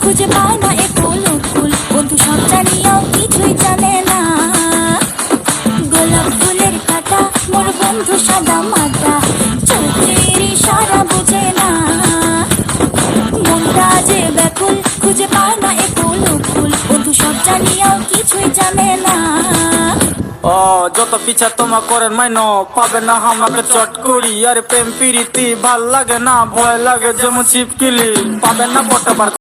খুঁজে পায় না এ ফুল ফুল, বন্ধু সব জানিয়াও কিছুই জানে না। গোলাপ ফুলের কাঁটা মোর বন্ধু সাদা মাটা, চোখের ইশারা বোঝে না। মনটা যে ব্যাকুল খুঁজে পায় না এ ফুল ফুল, বন্ধু সব জানিয়াও কিছুই জানে না। ও যত পিছা তোমা করেন মাইনো পাবে না আমাকে চট করি। আর প্রেম প্রীতি ভাল লাগে না, ভয় লাগে যেমন ছিপকিলি পাবে না পটাবার।